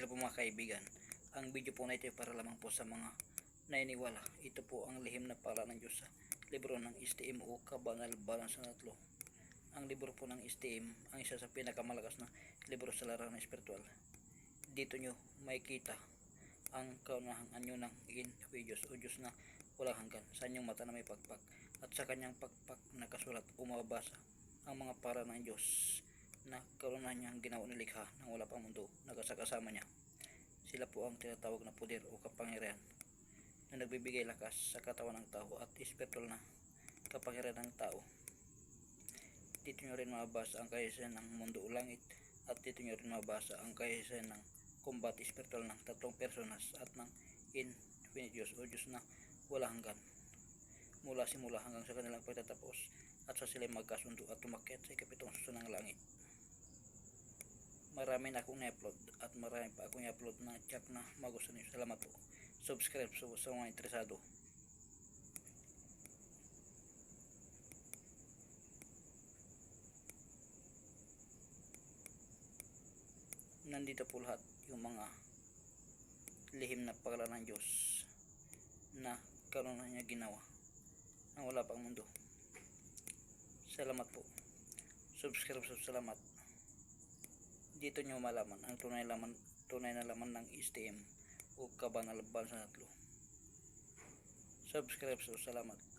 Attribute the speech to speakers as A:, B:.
A: Hello po mga kaibigan. Ang video po na ito ay para lamang po sa mga naniniwala. Ito po ang lihim na pala ng Diyos sa libro ng STM o Kabanal Balance na Tatlo. Ang libro po ng STM ang isa sa pinakamalakas na libro sa larangan espiritual. Dito nyo makikita ang kaunahang anyo ng Diyos o Diyos na walang hanggan sa inyong mata na may pagpak, at sa kanyang pagpak nakasulat o mababasa ang mga para ng Diyos na kaunahan niyang ginawa nilikha ng wala pang mundo na kasama niya. Sila po ang tinatawag na poder o kapangyarihan na nagbibigay lakas sa katawan ng tao at espiritual na kapangyarihan ng tao. Dito nyo rin mababasa ang kahaysayan ng mundo o langit, at dito nyo rin mababasa ang kahaysayan ng combat espiritual ng tatlong personas at ng infinite Diyos o Diyos na wala hanggan, mula simula hanggang sa kanilang pagtatapos, at sa sila'y magkasundo at tumakyat sa ikapitong susunang langit. Marami na akong na-upload at marami pa akong i-upload na check na magustuhan niyo. Salamat po. Subscribe sa mga interesado. Nandito po lahat yung mga lihim na pagkalan ng Diyos na kanunan niya ginawa ang wala pang mundo. Salamat po. Subscribe. Salamat. Dito nyo malaman ang tunay na laman ng STM o Kabanal Balance na Tatlo. Subscribe. Salamat.